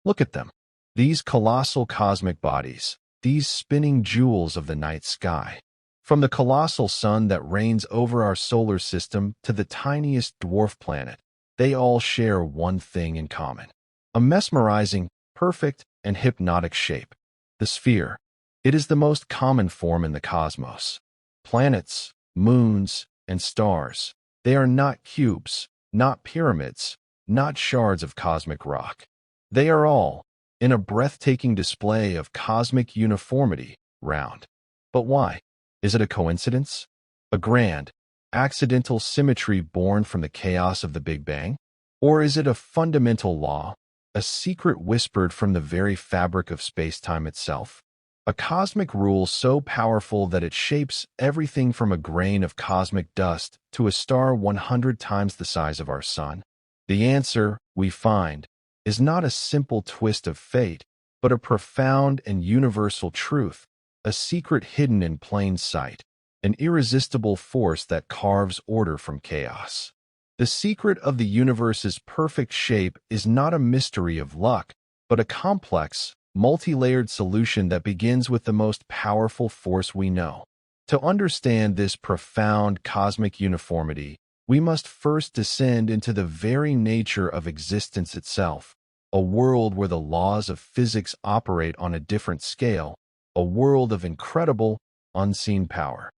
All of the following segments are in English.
Look at them. These colossal cosmic bodies, these spinning jewels of the night sky. From the colossal sun that reigns over our solar system to the tiniest dwarf planet, they all share one thing in common. A mesmerizing, perfect, and hypnotic shape. The sphere. It is the most common form in the cosmos. Planets, moons, and stars. They are not cubes, not pyramids, not shards of cosmic rock. They are all, in a breathtaking display of cosmic uniformity, round. But why? Is it a coincidence? A grand, accidental symmetry born from the chaos of the Big Bang? Or is it a fundamental law, a secret whispered from the very fabric of space-time itself? A cosmic rule so powerful that it shapes everything from a grain of cosmic dust to a star 100 times the size of our sun? The answer, we find, is not a simple twist of fate, but a profound and universal truth, a secret hidden in plain sight, an irresistible force that carves order from chaos. The secret of the universe's perfect shape is not a mystery of luck, but a complex, multi-layered solution that begins with the most powerful force we know. To understand this profound cosmic uniformity, we must first descend into the very nature of existence itself, a world where the laws of physics operate on a different scale, a world of incredible, unseen power.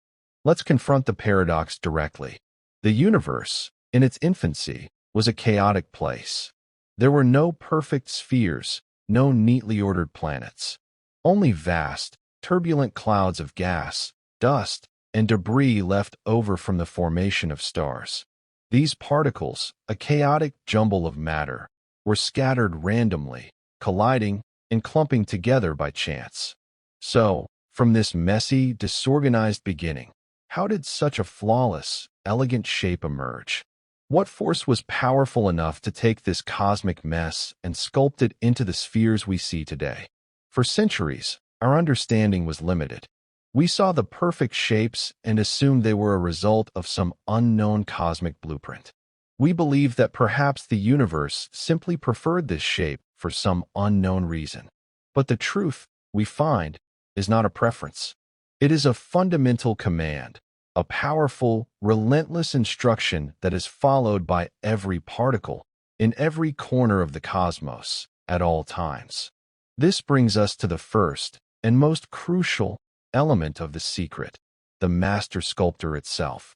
Let's confront the paradox directly. The universe, in its infancy, was a chaotic place. There were no perfect spheres, no neatly ordered planets. Only vast, turbulent clouds of gas, dust, and debris left over from the formation of stars. These particles, a chaotic jumble of matter, were scattered randomly, colliding and clumping together by chance. So, from this messy, disorganized beginning, how did such a flawless, elegant shape emerge? What force was powerful enough to take this cosmic mess and sculpt it into the spheres we see today? For centuries, our understanding was limited. We saw the perfect shapes and assumed they were a result of some unknown cosmic blueprint. We believed that perhaps the universe simply preferred this shape for some unknown reason. But the truth, we find, is not a preference. It is a fundamental command, a powerful, relentless instruction that is followed by every particle, in every corner of the cosmos, at all times. This brings us to the first, and most crucial, element of the secret, the master sculptor itself.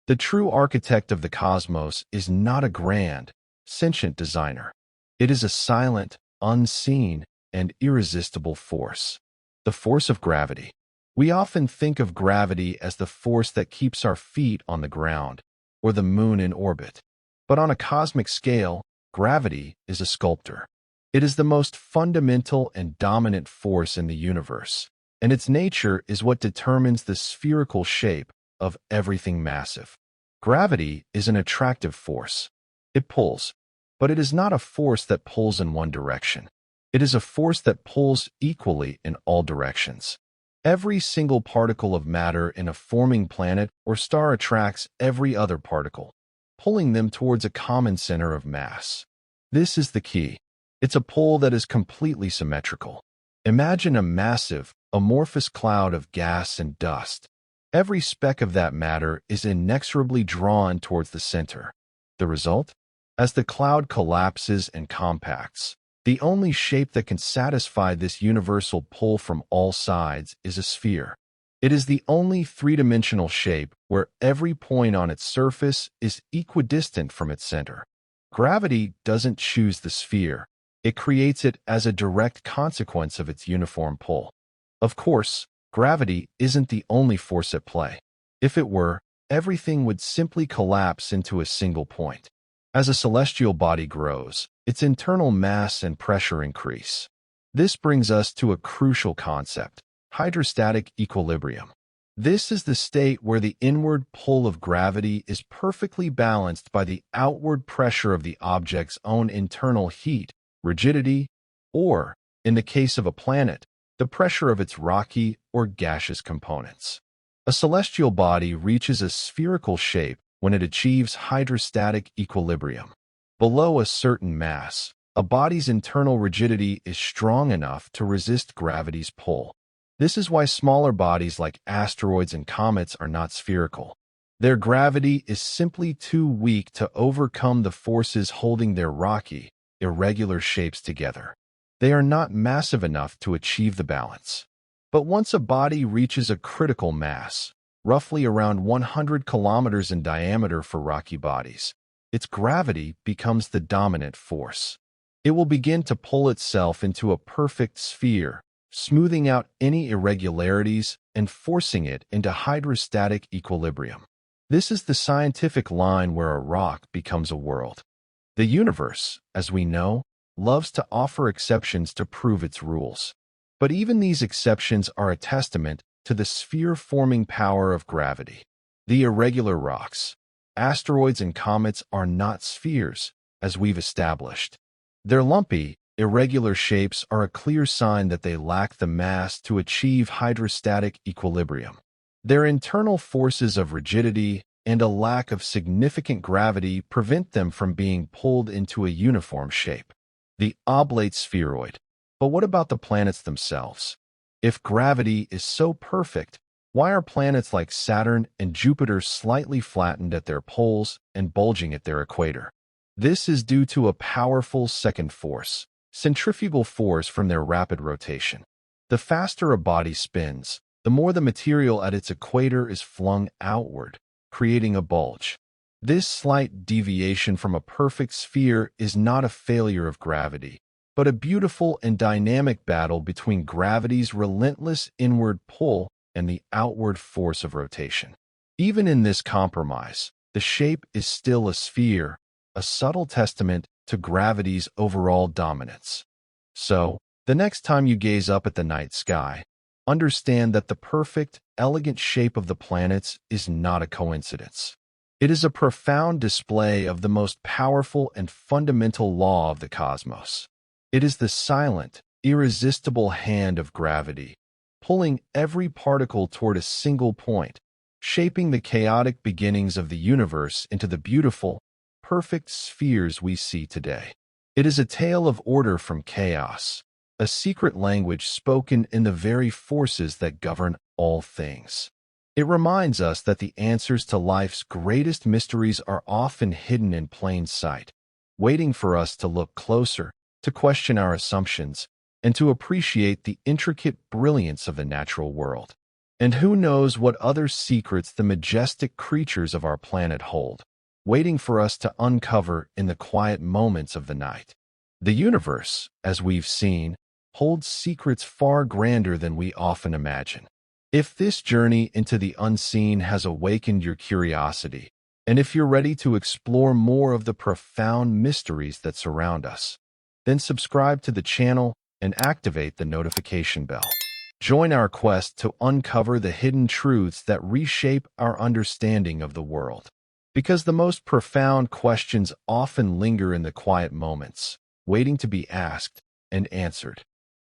The true architect of the cosmos is not a grand, sentient designer. It is a silent, unseen, and irresistible force. The force of gravity. We often think of gravity as the force that keeps our feet on the ground, or the moon in orbit. But on a cosmic scale, gravity is a sculptor. It is the most fundamental and dominant force in the universe, and its nature is what determines the spherical shape of everything massive. Gravity is an attractive force. It pulls, but it is not a force that pulls in one direction. It is a force that pulls equally in all directions. Every single particle of matter in a forming planet or star attracts every other particle, pulling them towards a common center of mass. This is the key. It's a pull that is completely symmetrical. Imagine a massive, amorphous cloud of gas and dust. Every speck of that matter is inexorably drawn towards the center. The result? As the cloud collapses and compacts, the only shape that can satisfy this universal pull from all sides is a sphere. It is the only three-dimensional shape where every point on its surface is equidistant from its center. Gravity doesn't choose the sphere. It creates it as a direct consequence of its uniform pull. Of course, gravity isn't the only force at play. If it were, everything would simply collapse into a single point. As a celestial body grows, its internal mass and pressure increase. This brings us to a crucial concept, hydrostatic equilibrium. This is the state where the inward pull of gravity is perfectly balanced by the outward pressure of the object's own internal heat, rigidity, or, in the case of a planet, the pressure of its rocky or gaseous components. A celestial body reaches a spherical shape when it achieves hydrostatic equilibrium. Below a certain mass, A body's internal rigidity is strong enough to resist gravity's pull. This is why smaller bodies like asteroids and comets are not spherical. Their gravity is simply too weak to overcome the forces holding their rocky, irregular shapes together. They are not massive enough to achieve the balance. But once a body reaches a critical mass, roughly around 100 kilometers in diameter for rocky bodies, its gravity becomes the dominant force. It will begin to pull itself into a perfect sphere, smoothing out any irregularities and forcing it into hydrostatic equilibrium. This is the scientific line where a rock becomes a world. The universe, as we know, loves to offer exceptions to prove its rules. But even these exceptions are a testament to the sphere-forming power of gravity. The irregular rocks, asteroids and comets are not spheres, as we've established. Their lumpy, irregular shapes are a clear sign that they lack the mass to achieve hydrostatic equilibrium. Their internal forces of rigidity and a lack of significant gravity prevent them from being pulled into a uniform shape, the oblate spheroid. But what about the planets themselves? If gravity is so perfect, why are planets like Saturn and Jupiter slightly flattened at their poles and bulging at their equator? This is due to a powerful second force, centrifugal force from their rapid rotation. The faster a body spins, the more the material at its equator is flung outward, creating a bulge. This slight deviation from a perfect sphere is not a failure of gravity, but a beautiful and dynamic battle between gravity's relentless inward pull and the outward force of rotation. Even in this compromise, the shape is still a sphere, a subtle testament to gravity's overall dominance. So, the next time you gaze up at the night sky, understand that the perfect, elegant shape of the planets is not a coincidence. It is a profound display of the most powerful and fundamental law of the cosmos. It is the silent, irresistible hand of gravity, pulling every particle toward a single point, shaping the chaotic beginnings of the universe into the beautiful, perfect spheres we see today. It is a tale of order from chaos, a secret language spoken in the very forces that govern all things. It reminds us that the answers to life's greatest mysteries are often hidden in plain sight, waiting for us to look closer, to question our assumptions, and to appreciate the intricate brilliance of the natural world. And who knows what other secrets the majestic creatures of our planet hold, waiting for us to uncover in the quiet moments of the night. The universe, as we've seen, holds secrets far grander than we often imagine. If this journey into the unseen has awakened your curiosity, and if you're ready to explore more of the profound mysteries that surround us, then subscribe to the channel and activate the notification bell. Join our quest to uncover the hidden truths that reshape our understanding of the world. Because the most profound questions often linger in the quiet moments, waiting to be asked and answered.